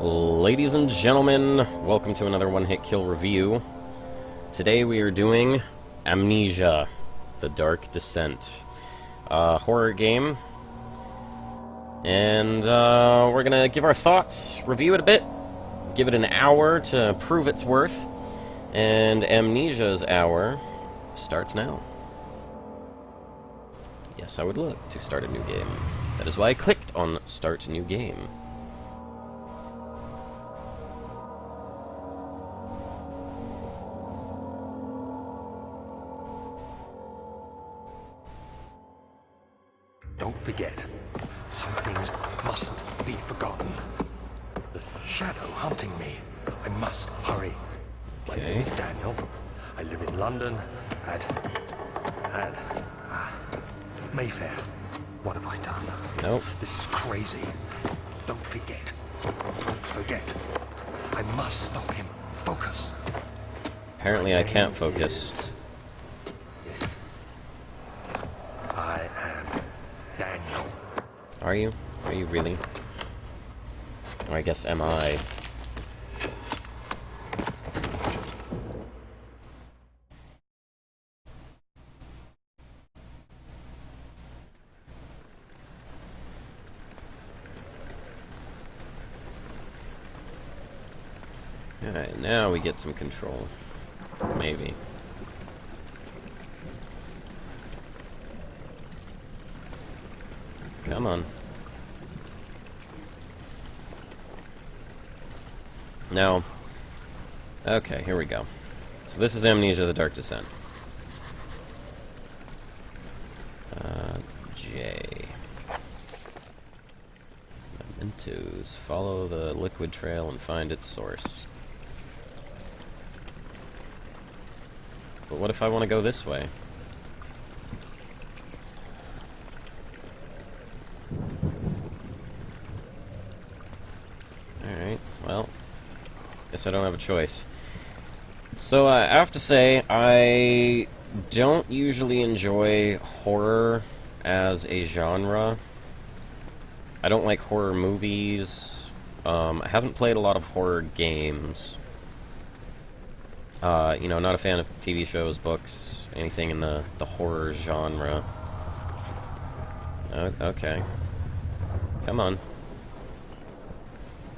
Ladies and gentlemen, welcome to another one-hit kill review. Today we are doing Amnesia, The Dark Descent. Horror game. And we're gonna give our thoughts, review it a bit, give it an hour to prove its worth, and Amnesia's hour starts now. Yes, I would look to start a new game. That is why I clicked on Start New Game. Don't forget, some things mustn't be forgotten. The shadow hunting me. I must hurry. My name is Daniel. I live in London at Mayfair. What have I done? Nope. This is crazy. Don't forget. Don't forget. I must stop him. Focus. Apparently I can't focus. I am Daniel. Are you? Are you really? Or I guess am I? Alright, now we get some control. Maybe. Come on. Now, okay, here we go. So this is Amnesia, The Dark Descent. J. Mementos. Follow the liquid trail and find its source. But what if I want to go this way? Alright, well, guess I don't have a choice. So, I have to say, I don't usually enjoy horror as a genre. I don't like horror movies. I haven't played a lot of horror games. You know, not a fan of TV shows, books, anything in the horror genre. Okay. Come on.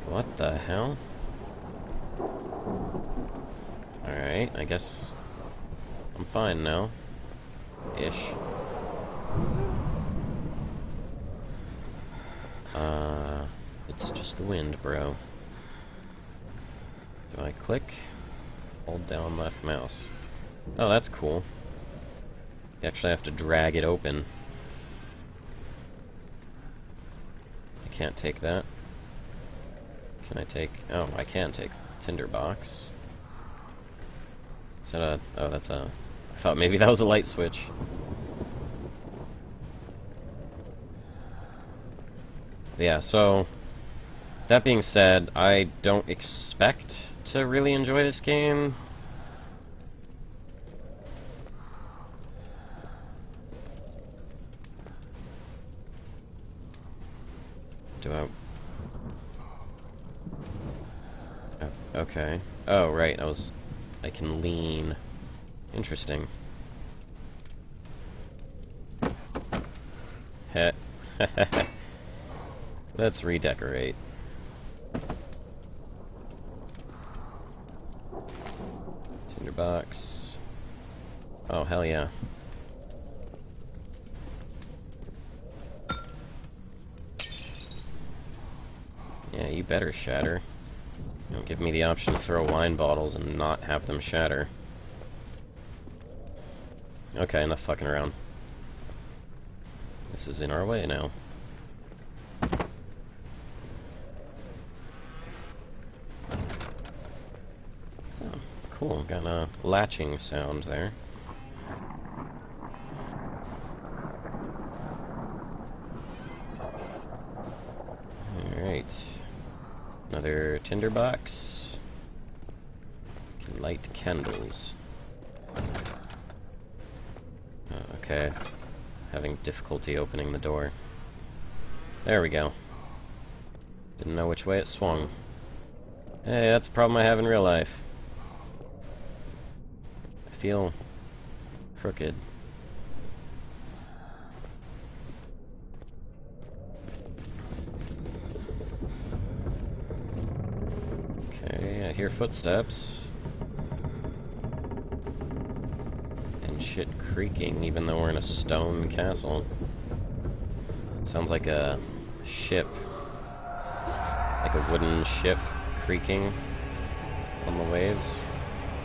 What the hell? Alright, I guess I'm fine now. Ish. It's just the wind, bro. Do I click? Hold down left mouse. Oh, that's cool. You actually have to drag it open. I can't take that. Can I take... Oh, I can take tinderbox. Is that a... Oh, that's a... I thought maybe that was a light switch. Yeah, so... That being said, I don't expect to really enjoy this game. Do I... Oh, okay. Oh, right, I can lean. Interesting. Heh. Let's redecorate. Tinderbox. Oh, hell yeah. Yeah, you better shatter. Don't give me the option to throw wine bottles and not have them shatter. Okay, enough fucking around. This is in our way now. So, cool, got a latching sound there. Alright. Another tinderbox. Can light candles. Okay. Having difficulty opening the door. There we go. Didn't know which way it swung. Hey, that's a problem I have in real life. I feel crooked. Okay, I hear footsteps. And shit creaking, even though we're in a stone castle. Sounds like a ship. Like a wooden ship creaking on the waves.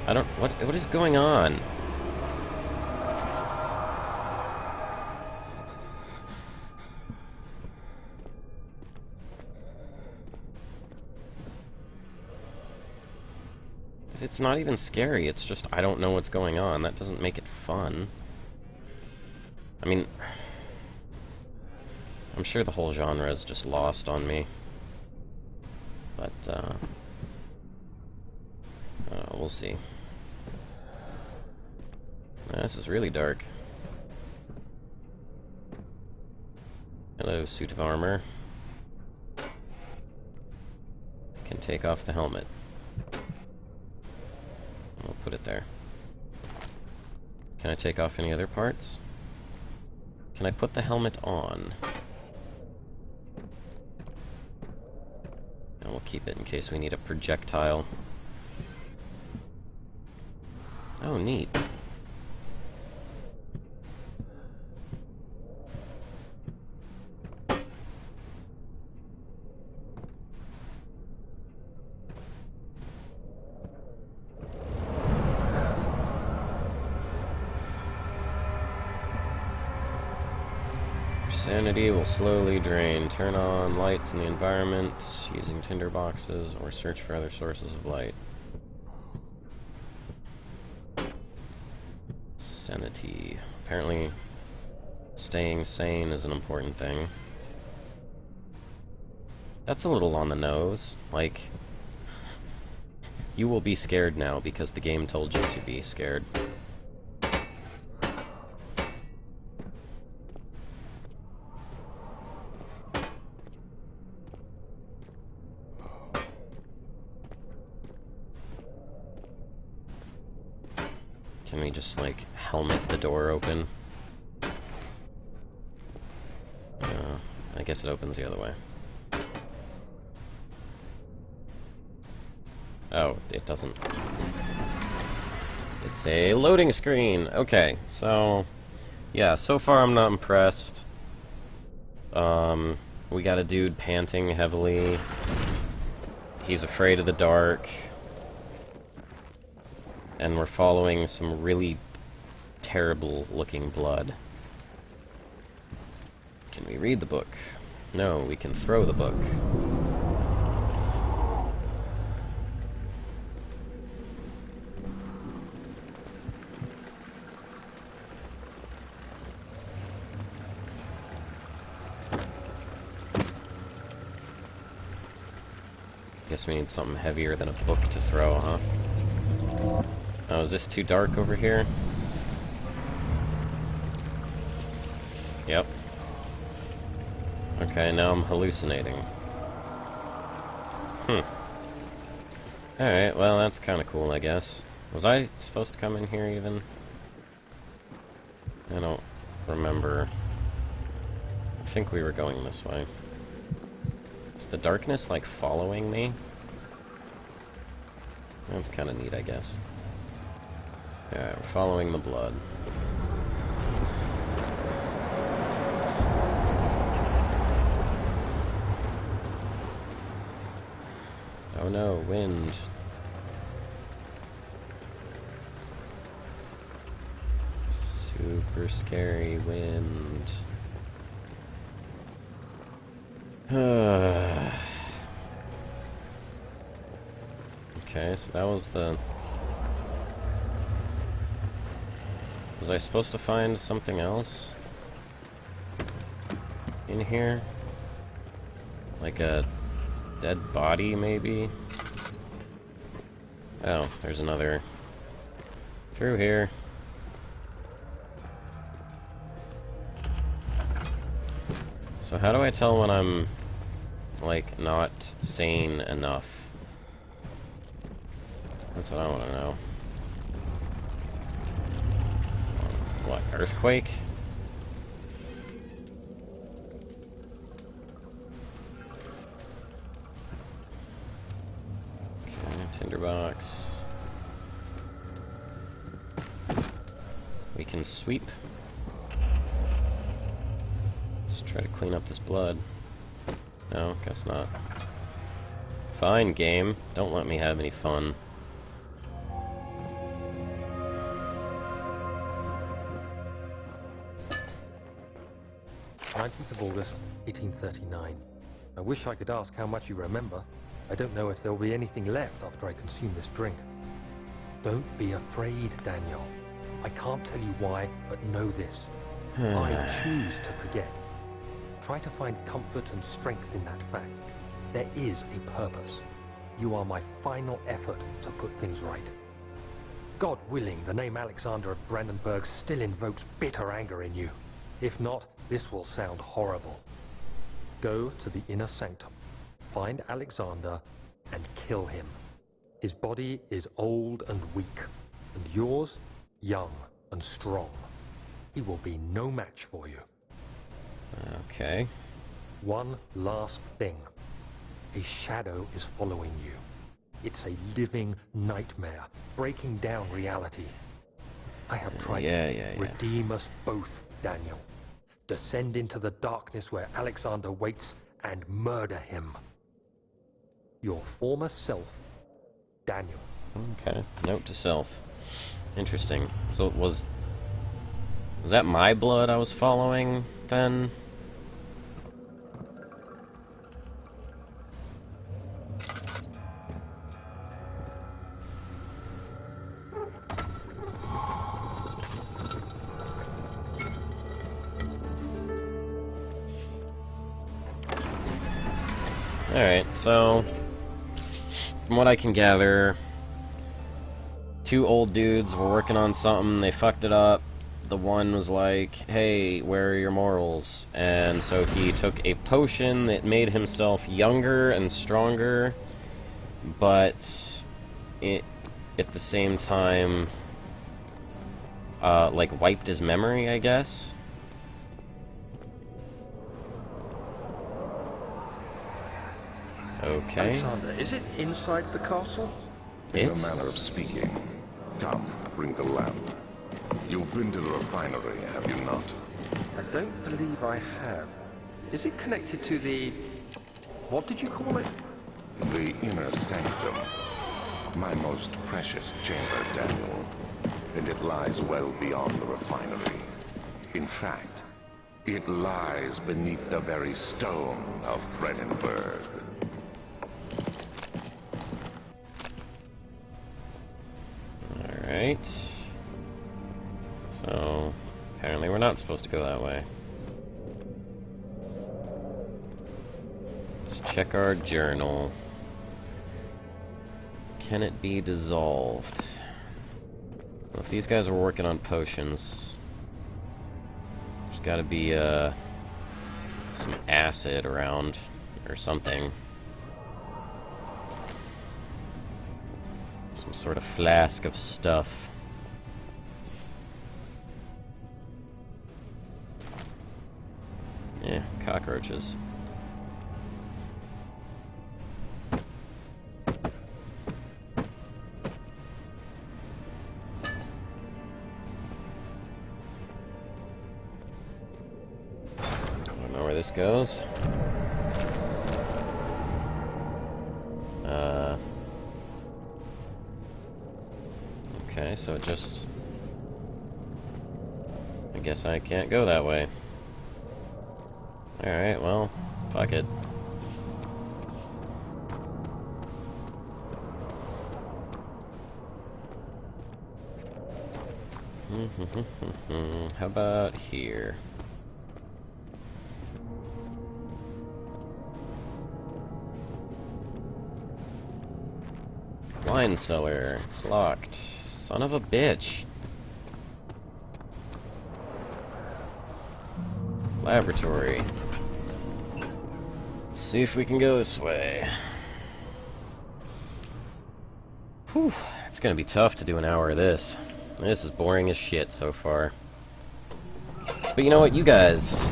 I don't... What is going on? It's not even scary, it's just I don't know what's going on. That doesn't make it fun. I mean... I'm sure the whole genre is just lost on me. But, we'll see. This is really dark. Hello, suit of armor. Can take off the helmet. I'll put it there. Can I take off any other parts? Can I put the helmet on? And we'll keep it in case we need a projectile. Oh, neat. Sanity will slowly drain. Turn on lights in the environment using tinder boxes or search for other sources of light. Sanity. Apparently, staying sane is an important thing. That's a little on the nose. Like, you will be scared now because the game told you to be scared. Can we just, like, helmet the door open? I guess it opens the other way. Oh, it doesn't. It's a loading screen! Okay, so... yeah, so far I'm not impressed. We got a dude panting heavily. He's afraid of the dark. And we're following some really terrible-looking blood. Can we read the book? No, we can throw the book. Guess we need something heavier than a book to throw, huh? Oh, is this too dark over here? Yep. Okay, now I'm hallucinating. Alright, well, that's kind of cool, I guess. Was I supposed to come in here, even? I don't remember. I think we were going this way. Is the darkness, like, following me? That's kind of neat, I guess. Alright, we're following the blood. Oh no, wind. Super scary wind. Okay, so that was the... Was I supposed to find something else in here? Like a dead body, maybe? Oh, there's another through here. So how do I tell when I'm, like, not sane enough? That's what I want to know. What, earthquake? Okay, tinderbox. We can sweep. Let's try to clean up this blood. No, guess not. Fine, game. Don't let me have any fun. 19th of August, 1839. I wish I could ask how much you remember. I don't know if there'll be anything left after I consume this drink. Don't be afraid, Daniel. I can't tell you why, but know this. I choose to forget. Try to find comfort and strength in that fact. There is a purpose. You are my final effort to put things right. God willing, the name Alexander of Brandenburg still invokes bitter anger in you. If not, this will sound horrible. Go to the inner sanctum, find Alexander, and kill him. His body is old and weak, and yours, young and strong. He will be no match for you. Okay. One last thing. A shadow is following you. It's a living nightmare, breaking down reality. I have tried to redeem us both, Daniel. Descend into the darkness where Alexander waits and murder him. Your former self, Daniel. Okay. Note to self. Interesting. So was that my blood I was following then? Alright, so from what I can gather, two old dudes were working on something, they fucked it up. The one was like, hey, where are your morals? And so he took a potion that made himself younger and stronger, but it, at the same time, like, wiped his memory, I guess? Okay. Alexander, is it inside the castle? In a manner of speaking. Come, bring the lamp. You've been to the refinery, have you not? I don't believe I have. Is it connected to the... what did you call it? The inner sanctum. My most precious chamber, Daniel. And it lies well beyond the refinery. In fact, it lies beneath the very stone of Brandenburg. Alright. So, apparently we're not supposed to go that way. Let's check our journal. Can it be dissolved? Well, if these guys were working on potions, there's gotta be, some acid around, or something. Some sort of flask of stuff. Yeah, cockroaches. Don't know where this goes. Okay, so it just... I guess I can't go that way. Alright, well, fuck it. How about here? Wine cellar. It's locked. Son of a bitch. Laboratory. Let's see if we can go this way. Whew, it's gonna be tough to do an hour of this. This is boring as shit so far. But you know what, you guys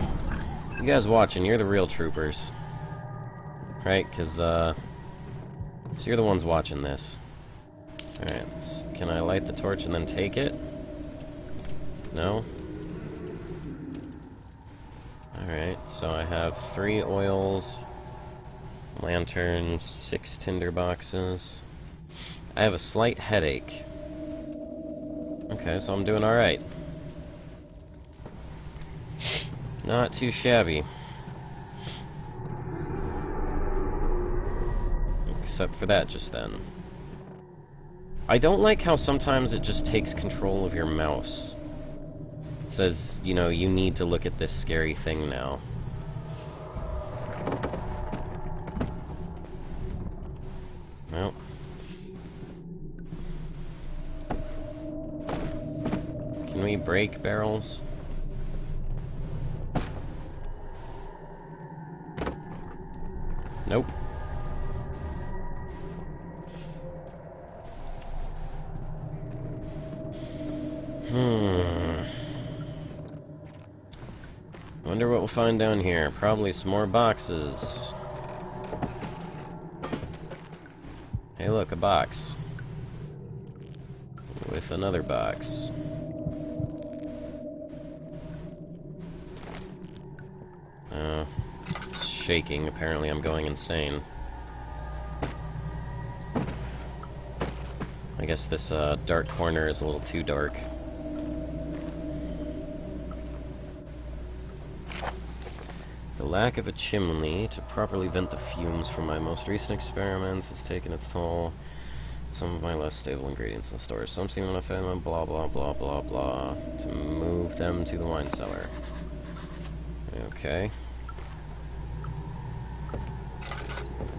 watching, you're the real troopers. Right, because, so you're the ones watching this. Alright, can I light the torch and then take it? No? Alright, so I have 3 oils, lanterns, 6 tinder boxes. I have a slight headache. Okay, so I'm doing alright. Not too shabby. Except for that just then. I don't like how sometimes it just takes control of your mouse. It says, you know, you need to look at this scary thing now. Well. Can we break barrels? Nope. Wonder what we'll find down here. Probably some more boxes. Hey look, a box. With another box. It's shaking. Apparently I'm going insane. I guess this dark corner is a little too dark. The lack of a chimney to properly vent the fumes from my most recent experiments has taken its toll. Some of my less stable ingredients in the store. Some seem unoffendable, blah blah blah blah blah. To move them to the wine cellar. Okay.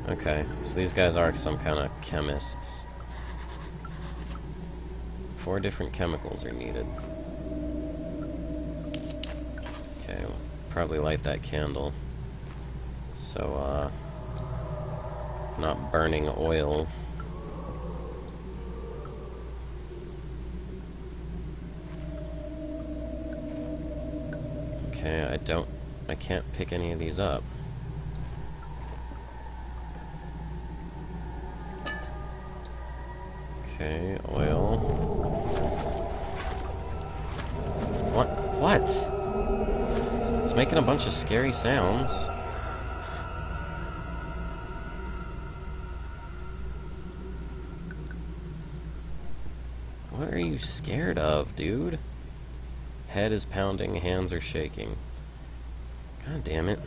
Okay, so these guys are some kind of chemists. 4 different chemicals are needed. Okay, we'll probably light that candle. So, not burning oil. Okay, I can't pick any of these up. Okay, oil. What? It's making a bunch of scary sounds. What are you scared of, dude? Head is pounding, hands are shaking. God damn it.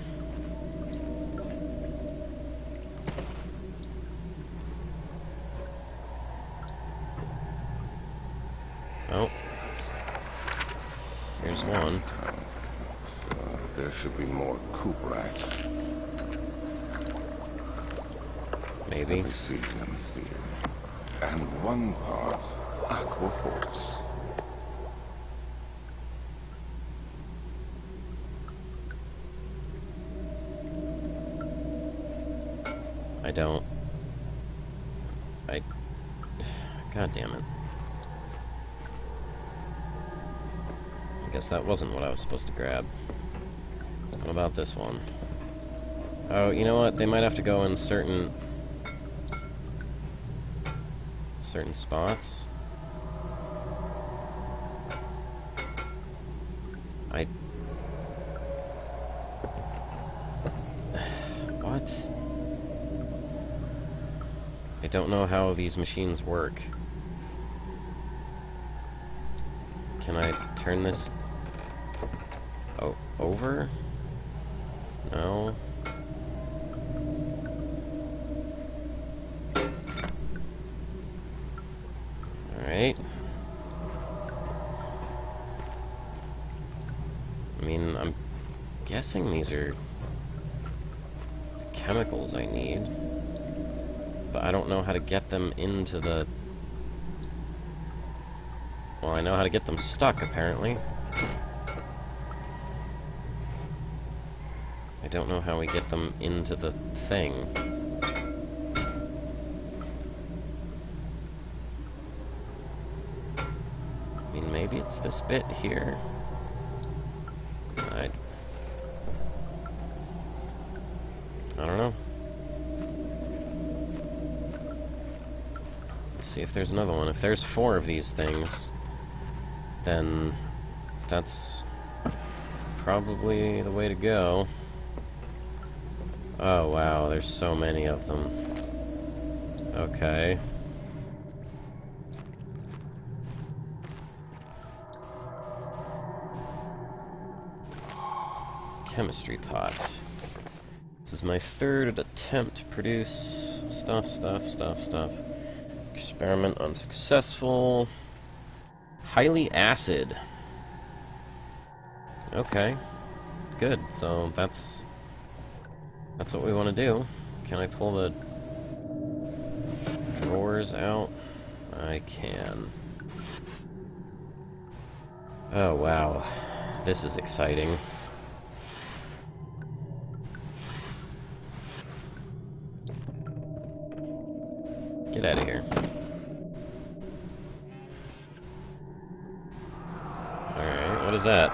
Oh. Here's one. There should be more coop racks. Maybe. Let me see. And 1 part aqua force. God damn it. I guess that wasn't what I was supposed to grab. What about this one? Oh, you know what? They might have to go in certain spots. What? I don't know how these machines work. Can I turn this over? No. Alright. I mean, I'm guessing these are the chemicals I need. But I don't know how to get them into the... Well, I know how to get them stuck, apparently. I don't know how we get them into the thing. it's this bit here. I don't know. Let's see if there's another one. If there's 4 of these things, then that's probably the way to go. Oh wow, there's so many of them. Okay. Chemistry pot. This is my 3rd attempt to produce stuff. Experiment unsuccessful. Highly acid. Okay. Good. So that's what we want to do. Can I pull the drawers out? I can. Oh wow. This is exciting. Get out of here. Alright, what is that?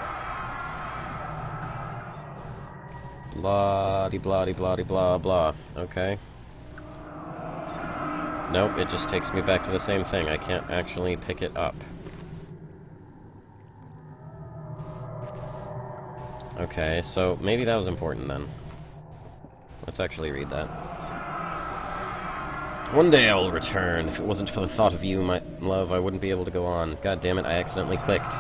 Blah-de-blah-de-blah-de-blah blah. Okay. Nope, it just takes me back to the same thing. I can't actually pick it up. Okay, so maybe that was important then. Let's actually read that. One day I will return. If it wasn't for the thought of you, my love, I wouldn't be able to go on. God damn it, I accidentally clicked.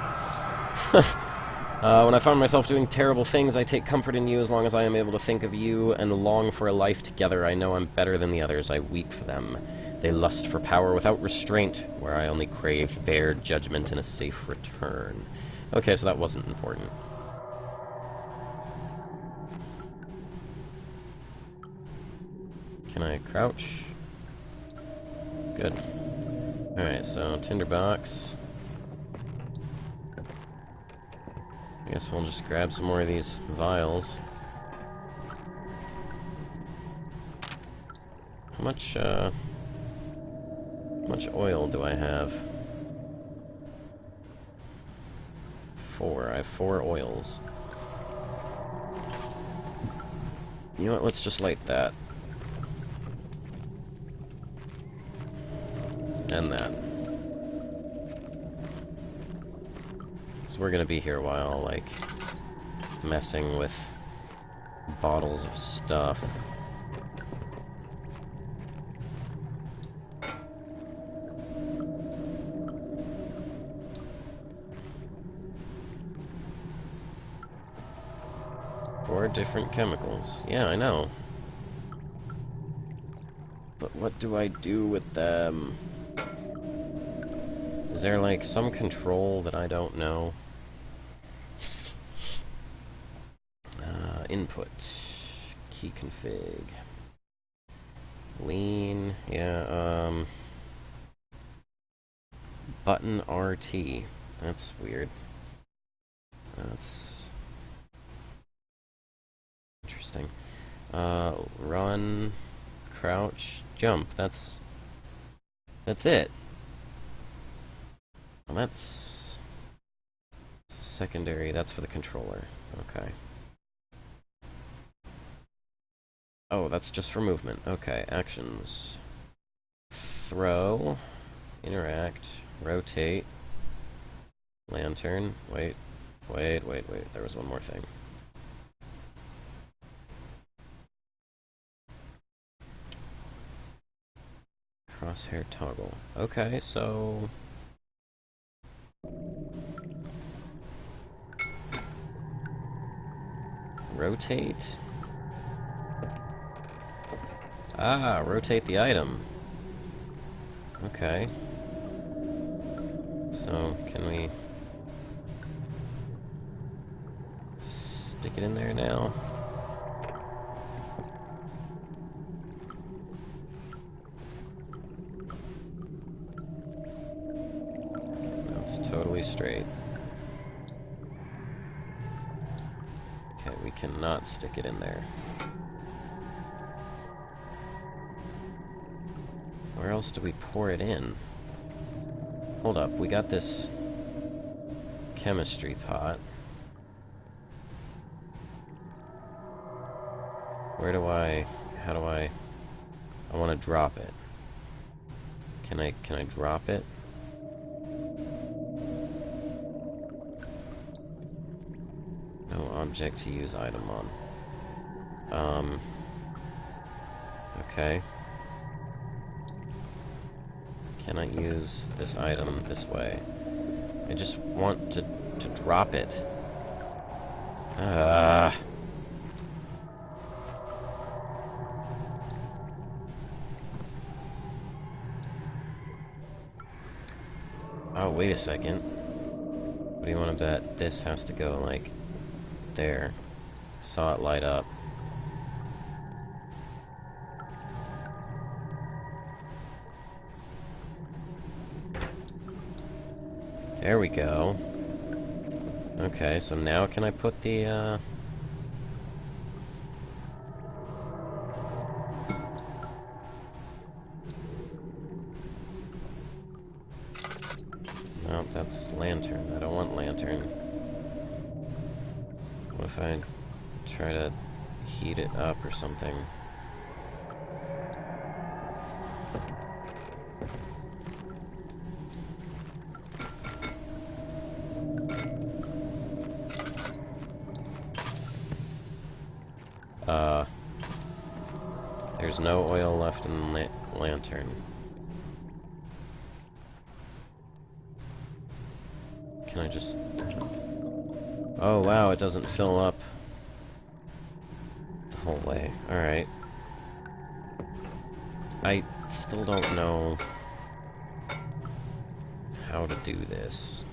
When I find myself doing terrible things, I take comfort in you as long as I am able to think of you and long for a life together. I know I'm better than the others. I weep for them. They lust for power without restraint, where I only crave fair judgment and a safe return. Okay, so that wasn't important. Can I crouch? Good. Alright, so tinderbox. I guess we'll just grab some more of these vials. How much oil do I have? 4. I have 4 oils. You know what? Let's just light that. And that. So we're gonna be here a while, like, messing with bottles of stuff. Four different chemicals. Yeah, I know. But what do I do with them? Is there, like, some control that I don't know? Input. Key config. Lean. Yeah, button RT. That's weird. That's interesting. Run, crouch, jump. That's it. Well, that's secondary. That's for the controller. Okay. Oh, that's just for movement. Okay, actions. Throw, interact, rotate, lantern. Wait. There was one more thing. Crosshair toggle. Okay, so... rotate. Ah, rotate the item. Okay. So, can we stick it in there now? Okay, now it's totally straight. Okay, we cannot stick it in there. Where else do we pour it in? Hold up, we got this chemistry pot. Where do I... how do I... I want to drop it. Can I drop it? No object to use item on. Okay. Can I use this item this way? I just want to drop it. Oh, wait a second. What do you want to bet? This has to go, like, there. Saw it light up. There we go. Okay, so now can I put the, Nope, that's lantern. I don't want lantern. What if I try to heat it up or something? There's no oil left in the lantern. Can I just... Oh wow, it doesn't fill up the whole way. Alright. I still don't know how to do this.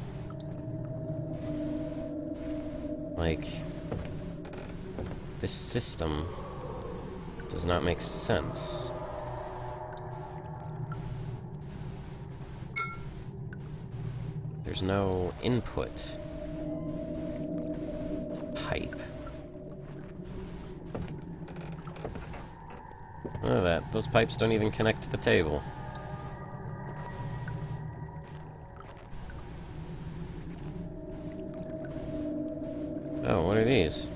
Like, this system does not make sense. There's no input pipe. Look at that. Those pipes don't even connect to the table. Oh, what are these?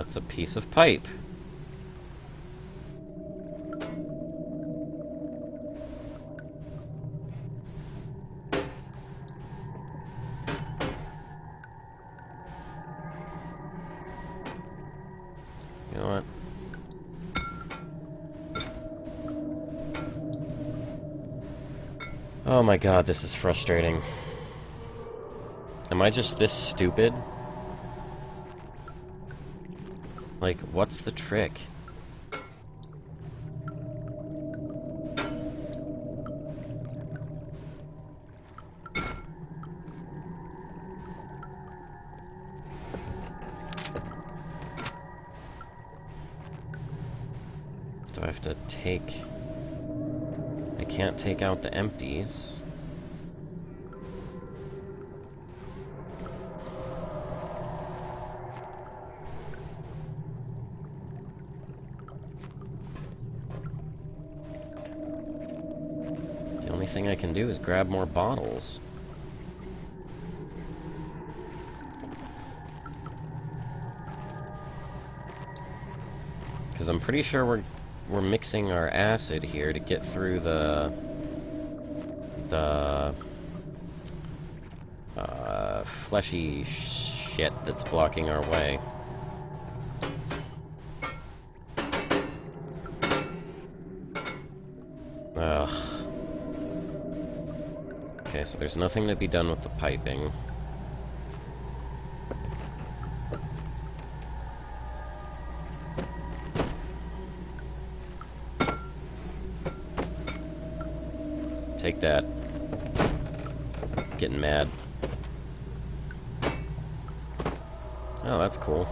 It's a piece of pipe. You know what? Oh my god, this is frustrating. Am I just this stupid? Like, what's the trick? Do I have to take... I can't take out the empties. The only thing I can do is grab more bottles. Because I'm pretty sure we're mixing our acid here to get through the fleshy shit that's blocking our way. Ugh. Okay, so there's nothing to be done with the piping. Take that. Getting mad. Oh, that's cool.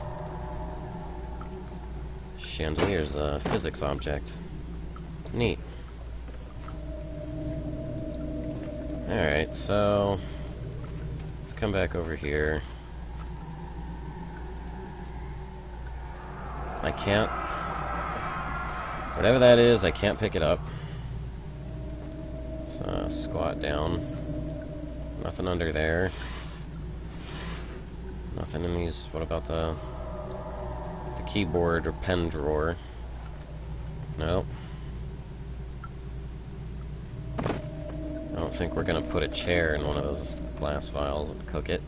Chandelier's a physics object. Neat. Alright, so... let's come back over here. I can't... Whatever that is, I can't pick it up. Let's squat down. Nothing under there. Nothing in these... What about the keyboard or pen drawer? Nope. I don't think we're gonna put a chair in one of those glass vials and cook it.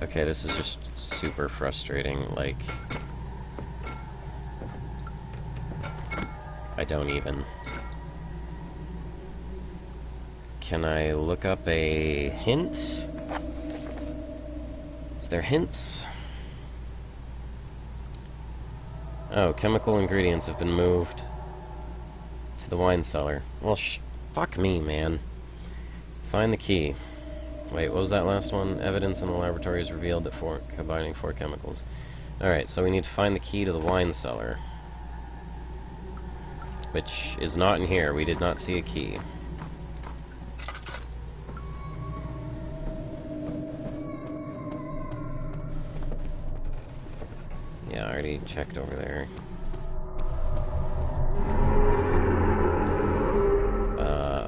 Okay, this is just super frustrating, like... I don't even... Can I look up a hint? Is there hints? Oh, chemical ingredients have been moved to the wine cellar. Well, fuck me, man. Find the key. Wait, what was that last one? Evidence in the laboratory has revealed that combining 4 chemicals. Alright, so we need to find the key to the wine cellar. Which is not in here. We did not see a key. Yeah, I already checked over there.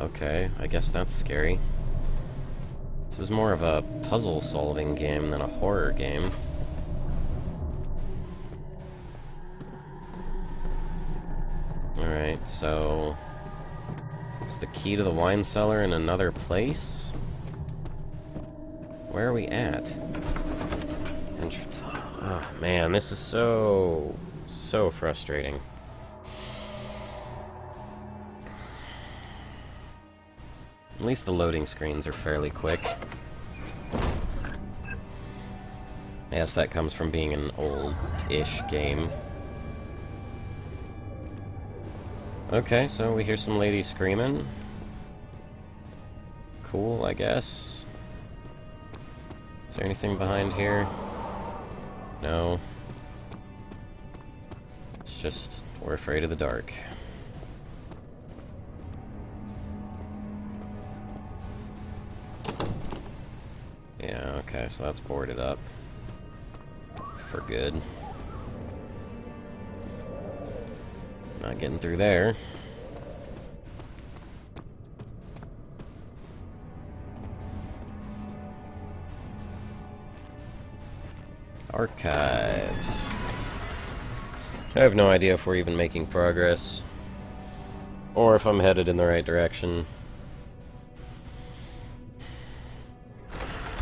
Okay, I guess that's scary. This is more of a puzzle-solving game than a horror game. Alright, so... Is the key to the wine cellar in another place? Where are we at? Entrance. Oh, man, this is so frustrating. At least the loading screens are fairly quick. I guess that comes from being an old-ish game. Okay, so we hear some lady screaming. Cool, I guess. Is there anything behind here? No. It's just, we're afraid of the dark. Yeah, okay, so that's boarded up. For good. Not getting through there. Archives. I have no idea if we're even making progress. Or if I'm headed in the right direction.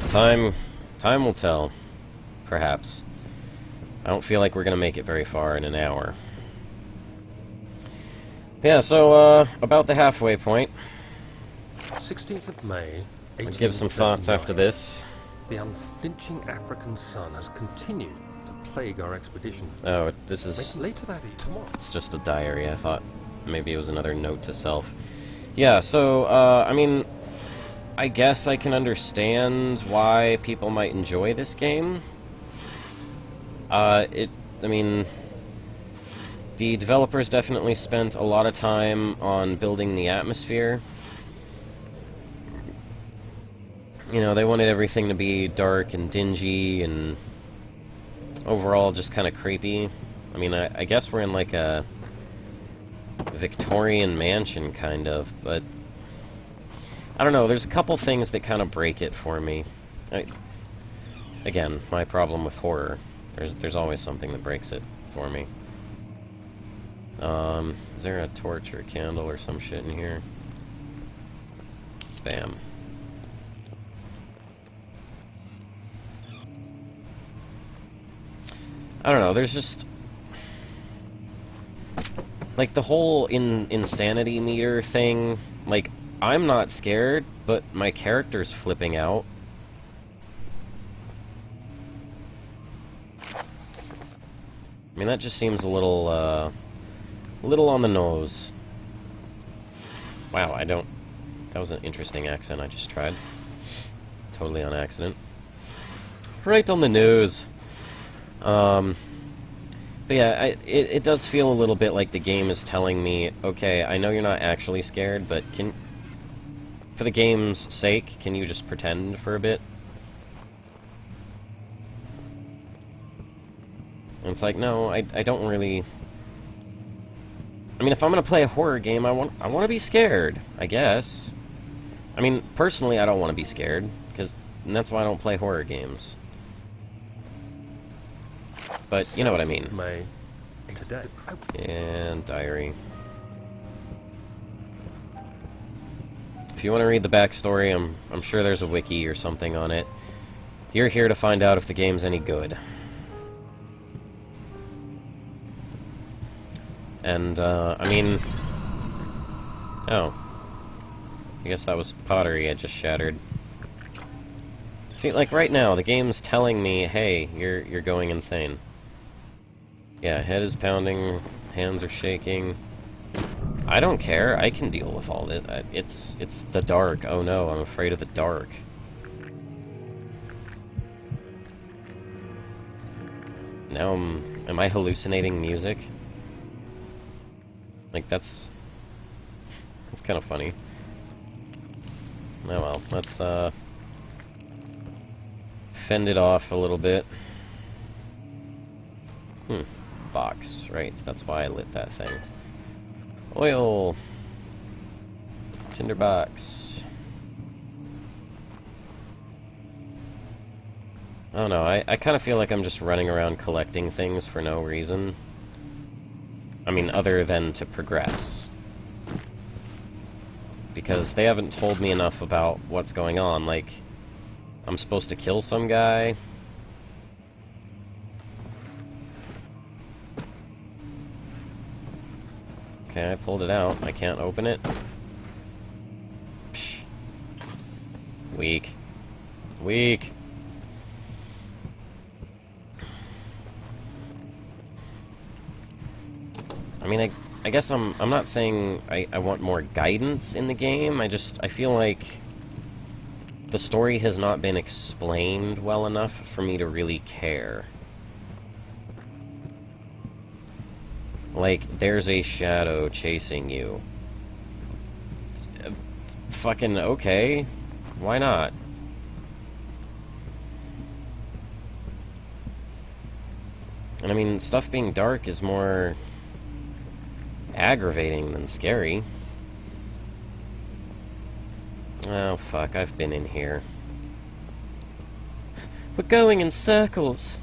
Time will tell. Perhaps. I don't feel like we're gonna make it very far in an hour. Yeah, so, about the halfway point. 16th of May, I'll give some thoughts after this. The unflinching African sun has continued to plague our expedition. Oh, this is... Later that tomorrow. It's just a diary. I thought maybe it was another note to self. Yeah, so, I mean... I guess I can understand why people might enjoy this game. I mean... The developers definitely spent a lot of time on building the atmosphere. You know, they wanted everything to be dark and dingy and overall just kind of creepy. I mean, I guess we're in like a Victorian mansion, kind of, but I don't know, there's a couple things that kind of break it for me. Again, my problem with horror. There's always something that breaks it for me. Is there a torch or a candle or some shit in here? Bam. I don't know, there's just... like, the whole insanity meter thing, like, I'm not scared, but my character's flipping out. I mean, that just seems a little on the nose. Wow, I don't... That was an interesting accent I just tried. Totally on accident. Right on the nose. But yeah, it does feel a little bit like the game is telling me, okay, I know you're not actually scared, but for the game's sake, can you just pretend for a bit? And it's like, no, I don't really... I mean, if I'm gonna play a horror game, I want to be scared, I guess. I mean, personally, I don't want to be scared, and that's why I don't play horror games. But you know what I mean. May today. And diary. If you want to read the backstory, I'm sure there's a wiki or something on it. You're here to find out if the game's any good. And, I mean... Oh. I guess that was pottery I just shattered. See, like, right now, the game's telling me, hey, you're going insane. Yeah, head is pounding, hands are shaking. I don't care, I can deal with all this. It's the dark. Oh no, I'm afraid of the dark. Now am I hallucinating music? Like, that's kind of funny. Oh well, let's, fend it off a little bit. Box, right, that's why I lit that thing. Oil! Tinderbox. Oh no, I kind of feel like I'm just running around collecting things for no reason. I mean, other than to progress. Because they haven't told me enough about what's going on. Like, I'm supposed to kill some guy. Okay, I pulled it out. I can't open it. Psh. Weak. Weak. I mean, I guess I'm not saying I want more guidance in the game. I feel like the story has not been explained well enough for me to really care. Like, there's a shadow chasing you. Fucking okay. Why not? And I mean, stuff being dark is more aggravating than scary. Oh, fuck, I've been in here. We're going in circles.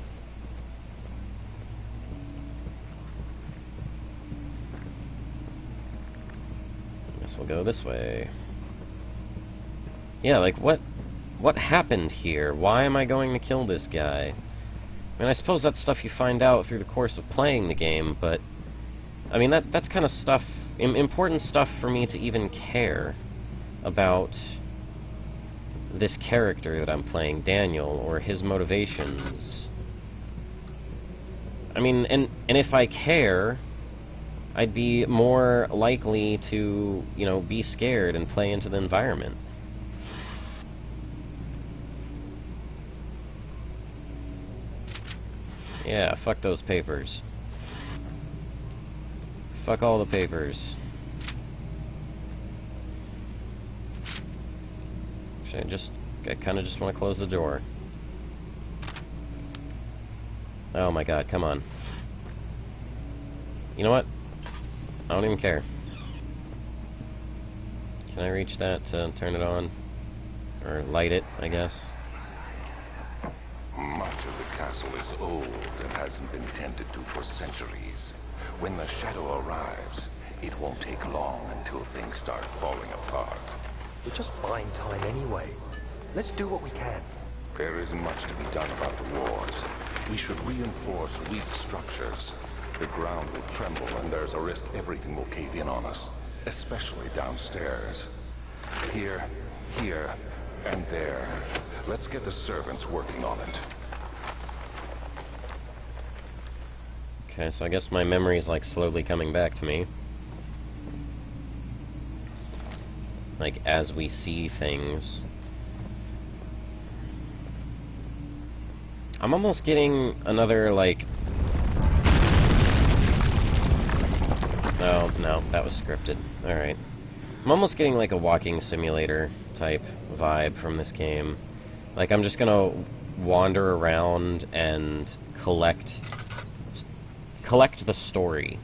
Guess we'll go this way. Yeah, like, what happened here? Why am I going to kill this guy? I mean, I suppose that's stuff you find out through the course of playing the game, but I mean, that's kind of stuff, important stuff for me to even care about this character that I'm playing, Daniel, or his motivations. I mean, and if I care, I'd be more likely to, you know, be scared and play into the environment. Yeah, fuck those papers. Fuck all the papers. Actually, I kind of just want to close the door. Oh my god, come on. You know what? I don't even care. Can I reach that to turn it on? Or light it, I guess. Much of the castle is old and hasn't been tended to for centuries. When the shadow arrives, it won't take long until things start falling apart. We're just buying time anyway. Let's do what we can. There isn't much to be done about the wars. We should reinforce weak structures. The ground will tremble and there's a risk everything will cave in on us, especially downstairs. Here, and there. Let's get the servants working on it. Okay, so I guess my memory's like slowly coming back to me. like, as we see things. I'm almost getting another, like... Oh, no, that was scripted. Alright. I'm almost getting, like, a walking simulator type vibe from this game. Like, I'm just gonna wander around and collect the story,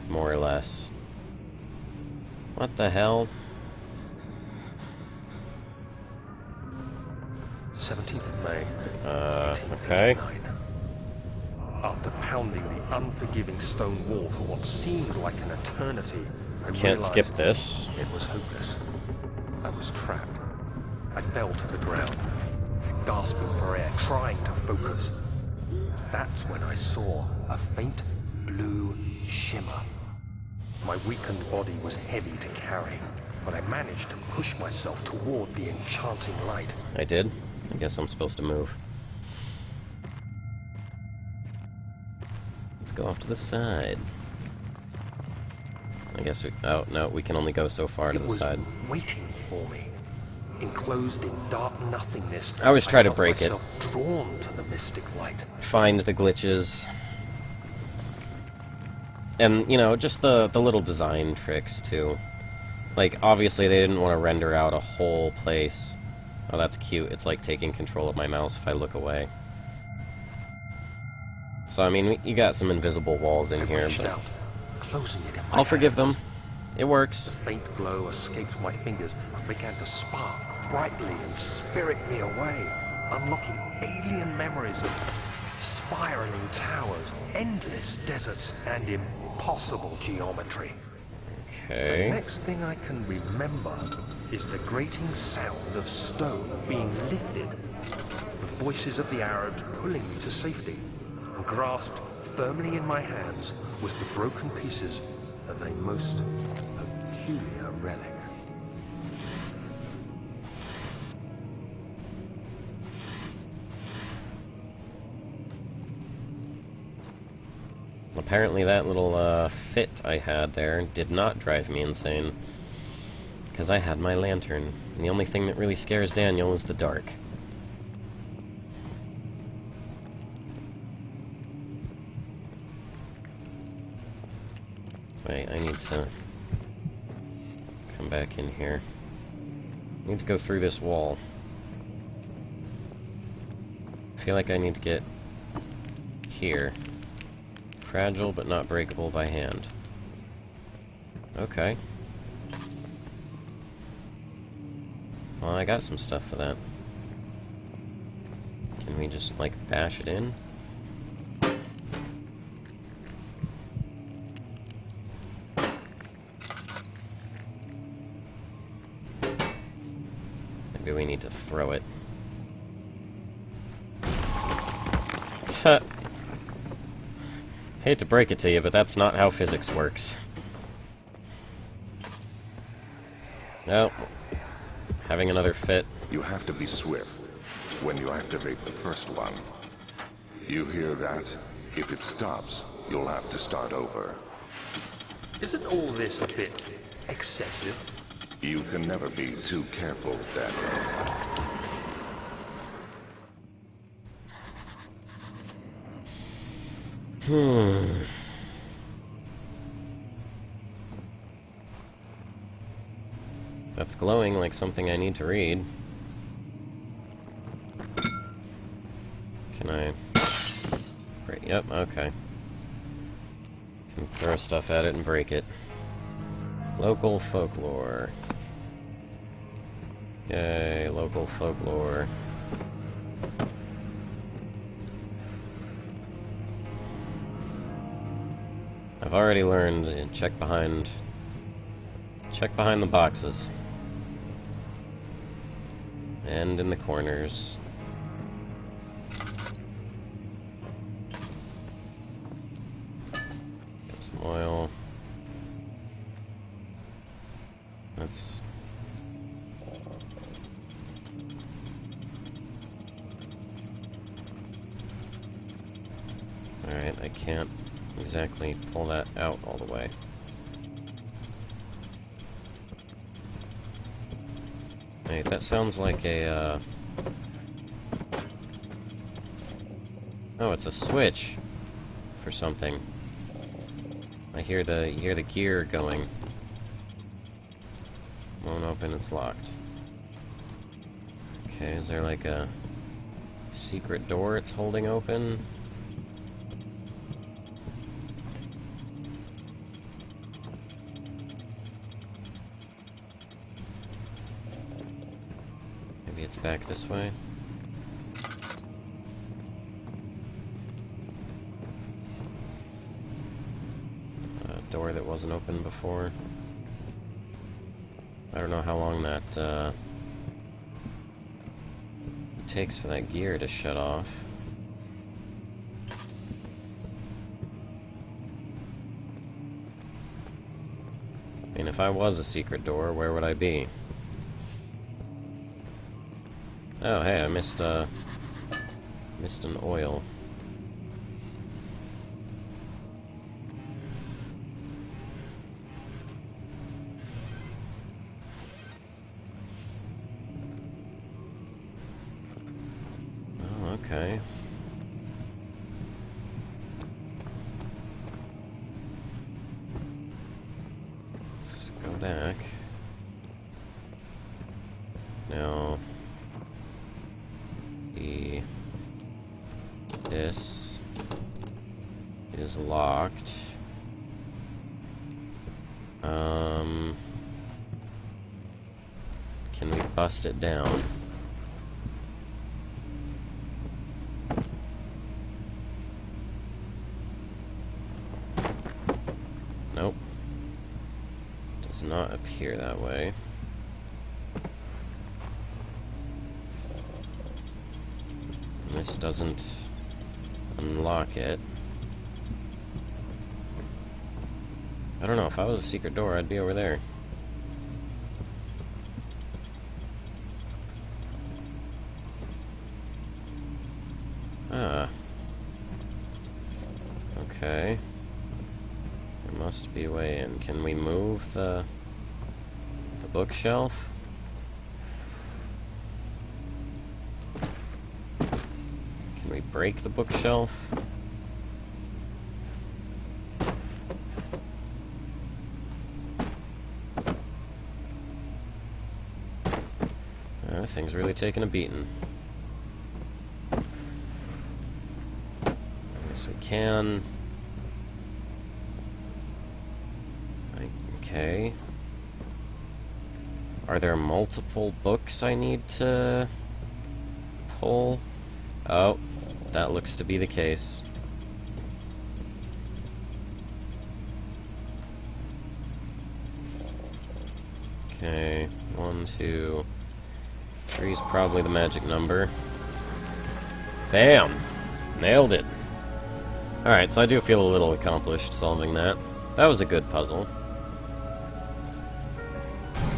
more or less. What the hell? 17th of May. Okay. 1859. After pounding the unforgiving stone wall for what seemed like an eternity, I Can't skip realized this. it was hopeless. I was trapped. I fell to the ground, gasping for air, trying to focus. That's when I saw a faint blue shimmer. My weakened body was heavy to carry, but I managed to push myself toward the enchanting light. I did? I guess I'm supposed to move. Let's go off to the side. I guess we... Oh, no, we can only go so far to the side. It was waiting for me, enclosed in dark nothingness. I always try to felt break it. myself drawn to the mystic light. Find the glitches. And, you know, just the little design tricks, too. Like, obviously they didn't want to render out a whole place. Oh, that's cute. It's like taking control of my mouse if I look away. So, I mean, you got some invisible walls in here, Reached but out, closing it in my I'll forgive them. hands. It The works. faint glow escaped my fingers and began to spark brightly and spirit me away, unlocking alien memories of spiraling towers, endless deserts, and impossible geometry. The Okay. next thing I can remember is the grating sound of stone being lifted, the voices of the Arabs pulling me to safety, and grasped firmly in my hands was the broken pieces of a most peculiar relic. Apparently that little fit I had there did not drive me insane. Because I had my lantern. And the only thing that really scares Daniel is the dark. Wait, I need to come back in here. I need to go through this wall. I feel like I need to get here. Fragile but not breakable by hand. Okay. Well, I got some stuff for that. Can we just, like, bash it in? Maybe we need to throw it. Tuh. Hate to break it to you, but that's not how physics works. No. Having another fit. You have to be swift when you activate the first one. You hear that? If it stops, you'll have to start over. Isn't all this a bit excessive? You can never be too careful, Daniel. That's glowing like something I need to read. Can I... Right, yep, okay. Can throw stuff at it and break it. Local folklore. Yay, local folklore. I've already learned to check behind the boxes. And in the corners. Get some oil. That's... Alright, I can't exactly pull that out all the way. Wait, that sounds like a, Oh, it's a switch for something. I hear the gear going. Won't open, it's locked. Okay, is there like a secret door it's holding open? Maybe it's back this way. A door that wasn't open before. I don't know how long that takes for that gear to shut off. I mean, if I was a secret door, where would I be? Oh, hey, I missed an oil. Oh, okay. Let's go back. Now, this is locked. Can we bust it down? Nope. Does not appear that way. And this doesn't unlock it. I don't know, if I was a secret door, I'd be over there. Ah. Okay. There must be a way in. Can we move the bookshelf? Can we break the bookshelf? Thing's really taking a beating. I guess we can. Okay. Are there multiple books I need to pull? Oh, that looks to be the case. Okay, 1, 2... 3 is probably the magic number. Bam! Nailed it. Alright, so I do feel a little accomplished solving that. That was a good puzzle.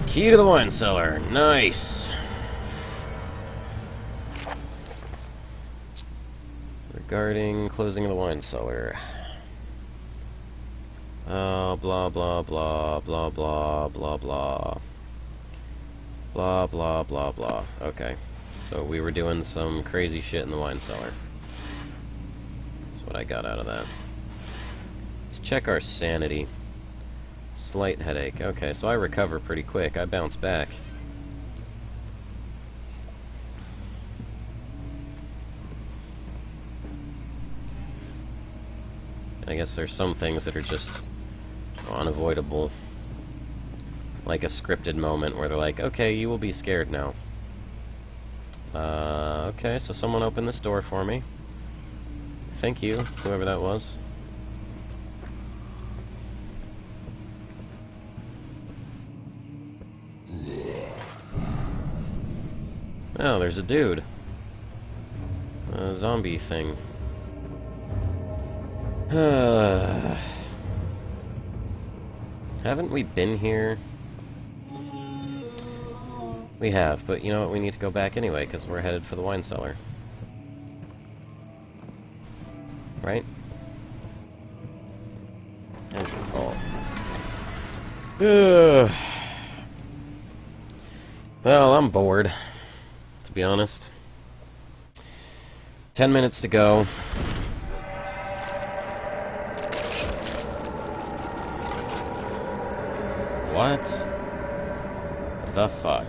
Key to the wine cellar. Nice! Regarding closing of the wine cellar. Blah, blah, blah, blah, blah, blah, blah. Blah, blah, blah, blah. Okay. So we were doing some crazy shit in the wine cellar. That's what I got out of that. Let's check our sanity. Slight headache. Okay, so I recover pretty quick. I bounce back. I guess there's some things that are just unavoidable. Like a scripted moment where they're like, okay, you will be scared now. Okay, so someone opened this door for me. Thank you, whoever that was. Oh, there's a dude. A zombie thing. Haven't we been here? We have, but you know what? We need to go back anyway, because we're headed for the wine cellar. Right? Entrance hall. Well, I'm bored, to be honest. 10 minutes to go. What the fuck?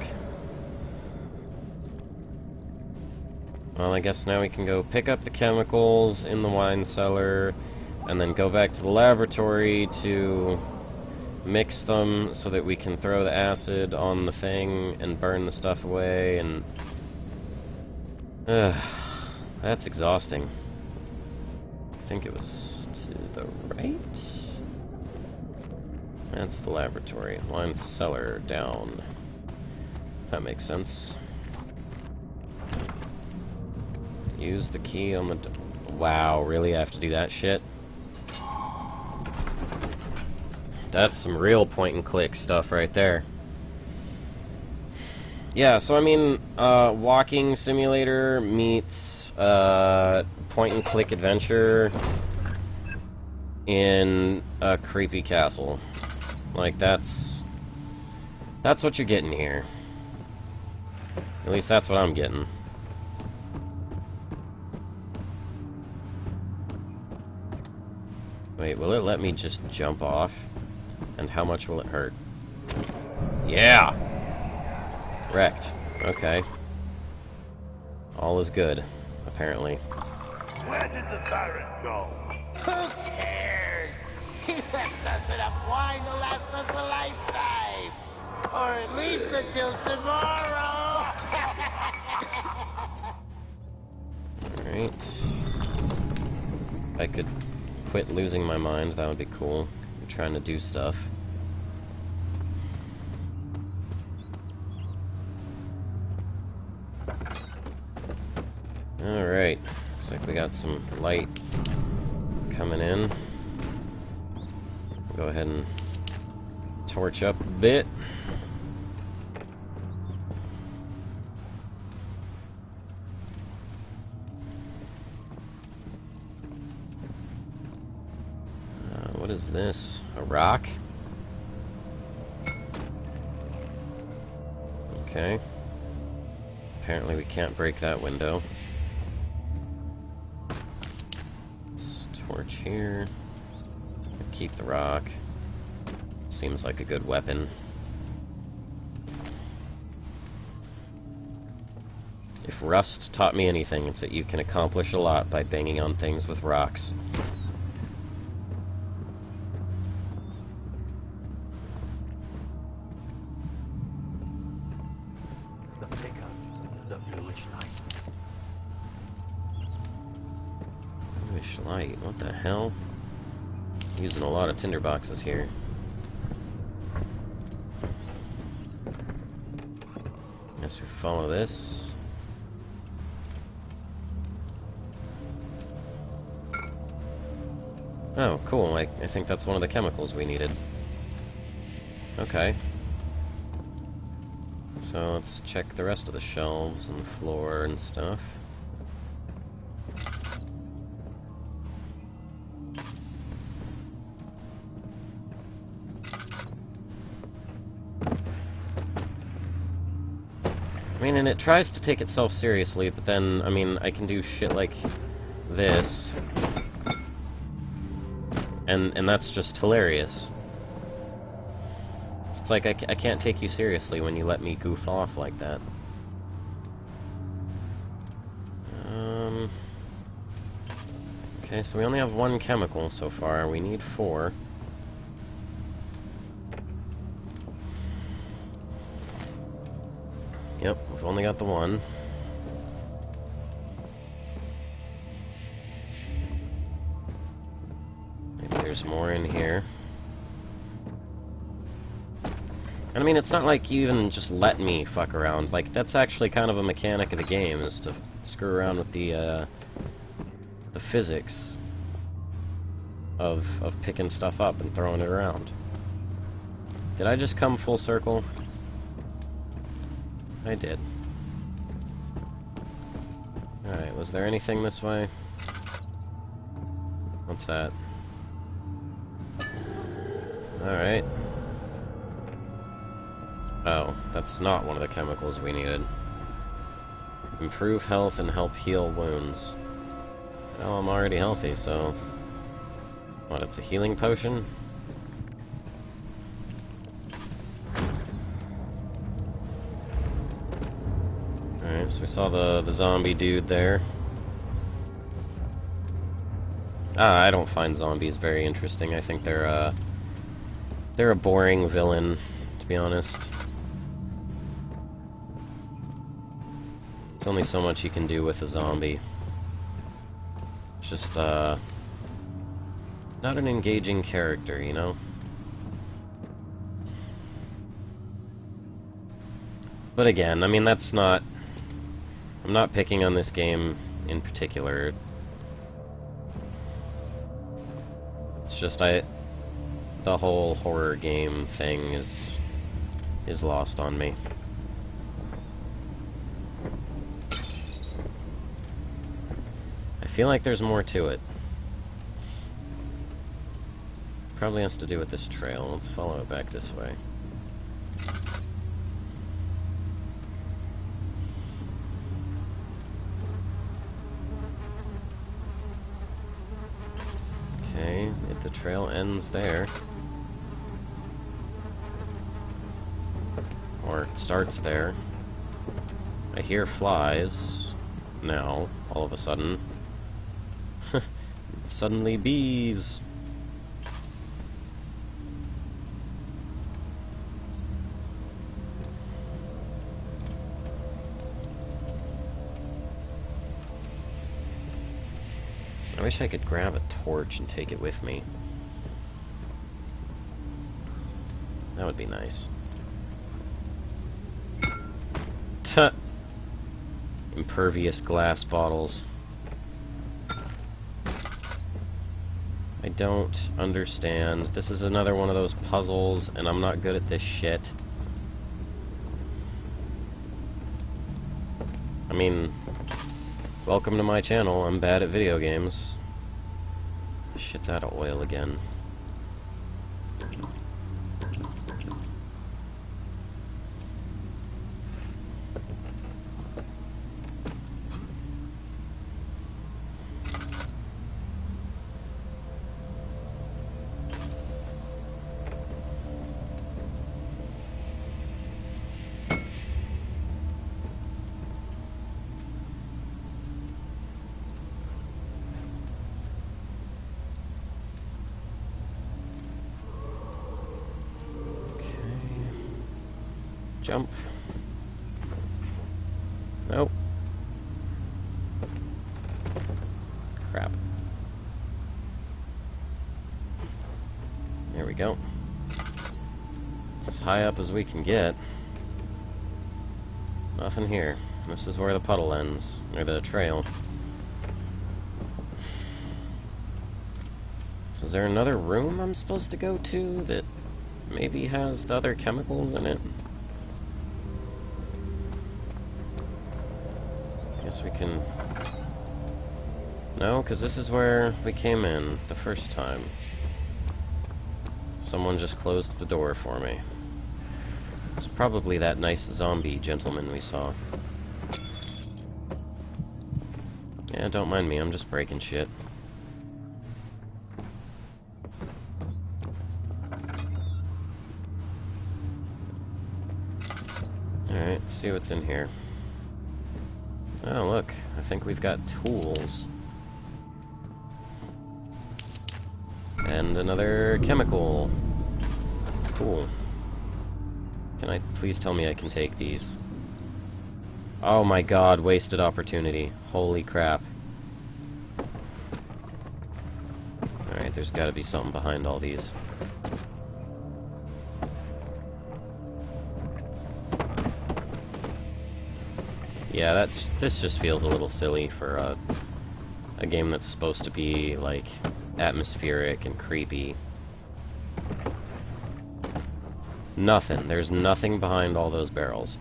Well, I guess now we can go pick up the chemicals in the wine cellar and then go back to the laboratory to mix them so that we can throw the acid on the thing and burn the stuff away, and that's exhausting. I think it was to the right? That's the laboratory. Wine cellar down. That makes sense. Use the key on the... Wow, really? I have to do that shit? That's some real point-and-click stuff right there. Yeah, so I mean, walking simulator meets point-and-click adventure in a creepy castle. Like, that's what you're getting here. At least that's what I'm getting. Wait, will it let me just jump off? And how much will it hurt? Yeah! Wrecked. Okay. All is good, apparently. Where did the Baron go? Who cares? He left us enough wine to last us a lifetime. Or at least until tomorrow. Alright. If I could quit losing my mind, that would be cool. I'm trying to do stuff. Alright. Looks like we got some light coming in. Go ahead and torch up a bit. What is this? A rock? Okay. Apparently we can't break that window. Let's torch here. Keep the rock. Seems like a good weapon. If Rust taught me anything, it's that you can accomplish a lot by banging on things with rocks. The flicker, the bluish light. Bluish light, what the hell? Using a lot of tinderboxes here. Guess we follow this. Oh, cool. I think that's one of the chemicals we needed. Okay. So let's check the rest of the shelves and the floor and stuff. I mean, and it tries to take itself seriously, but then, I mean, I can do shit like this. And that's just hilarious. It's like I can't take you seriously when you let me goof off like that. Okay, so we only have one chemical so far. We need 4. Yep, we've only got the one. Maybe there's more in here. And I mean, it's not like you even just let me fuck around. Like, that's actually kind of a mechanic of the game, is to screw around with the physics of picking stuff up and throwing it around. Did I just come full circle? I did. Alright, was there anything this way? What's that? Oh, that's not one of the chemicals we needed. Improve health and help heal wounds. Well, I'm already healthy, so... What, it's a healing potion? Alright, so we saw the zombie dude there. I don't find zombies very interesting. I think they're a boring villain, to be honest. There's only so much you can do with a zombie. It's just, not an engaging character, you know? But again, I mean, that's not... I'm not picking on this game in particular. It's just, the whole horror game thing is lost on me. I feel like there's more to it. Probably has to do with this trail. Let's follow it back this way. Okay, if the trail ends there. Or it starts there. I hear flies now, all of a sudden. Suddenly bees. I wish I could grab a torch and take it with me. That would be nice. Tuh. Impervious glass bottles. I don't understand. This is another one of those puzzles, and I'm not good at this shit. I mean, welcome to my channel. I'm bad at video games. Shit's out of oil again. Jump. Nope. Crap. There we go. As high up as we can get. Nothing here. This is where the puddle ends, or the trail. So is there another room I'm supposed to go to that maybe has the other chemicals in it? We can... No, because this is where we came in the first time. Someone just closed the door for me. It's probably that nice zombie gentleman we saw. Yeah, don't mind me, I'm just breaking shit. Alright, let's see what's in here. Oh, look. I think we've got tools. And another chemical. Cool. Can I please tell me I can take these? Oh my god, wasted opportunity. Holy crap. Alright, there's gotta be something behind all these. Yeah, this just feels a little silly for a game that's supposed to be, like, atmospheric and creepy. Nothing. There's nothing behind all those barrels.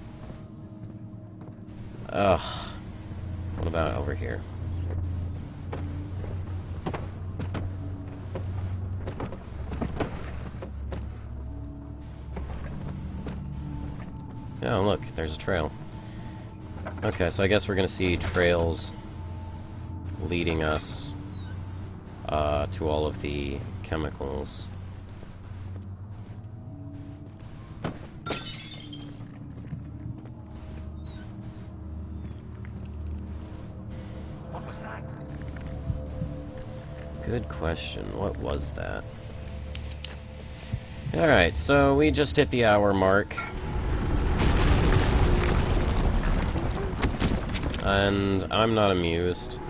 Ugh. What about over here? Oh, look, there's a trail. Okay, so I guess we're gonna see trails leading us to all of the chemicals. What was that? Good question. What was that? Alright, so we just hit the hour mark. And I'm not amused.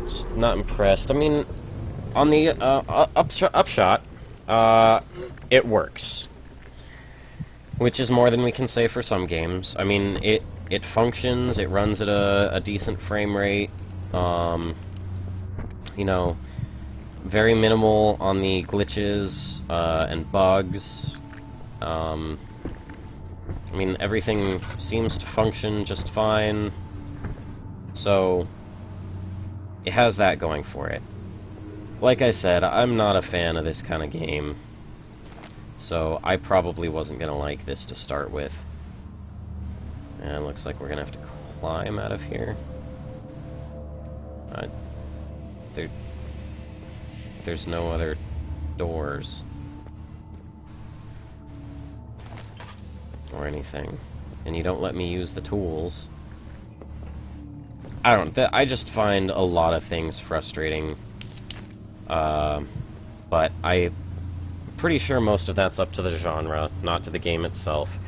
Just not impressed. I mean, on the upshot, it works. Which is more than we can say for some games. I mean, it functions, it runs at a decent frame rate. You know, very minimal on the glitches and bugs. I mean, everything seems to function just fine. So, it has that going for it. Like I said, I'm not a fan of this kind of game. So, I probably wasn't going to like this to start with. And it looks like we're going to have to climb out of here. There's no other doors. Or anything. And you don't let me use the tools. I just find a lot of things frustrating. But I'm pretty sure most of that's up to the genre, not to the game itself.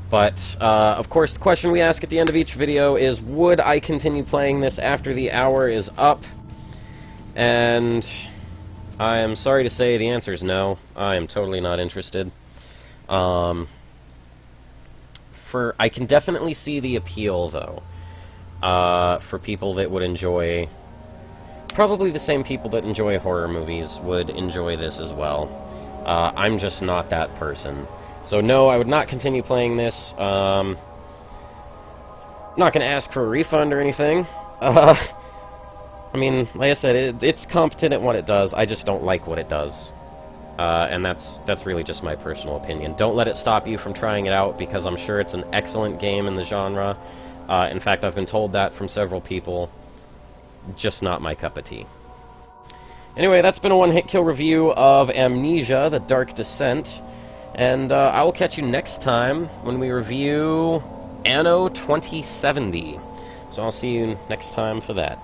But, of course, the question we ask at the end of each video is, would I continue playing this after the hour is up? And I am sorry to say the answer is no. I am totally not interested. I can definitely see the appeal, though, for people that would enjoy... Probably the same people that enjoy horror movies would enjoy this as well. I'm just not that person. So no, I would not continue playing this. Not going to ask for a refund or anything. I mean, like I said, it's competent at what it does. I just don't like what it does. And that's really just my personal opinion. Don't let it stop you from trying it out, because I'm sure it's an excellent game in the genre. In fact, I've been told that from several people. Just not my cup of tea. Anyway, that's been a one-hit kill review of Amnesia, The Dark Descent. And I will catch you next time when we review Anno 2070. So I'll see you next time for that.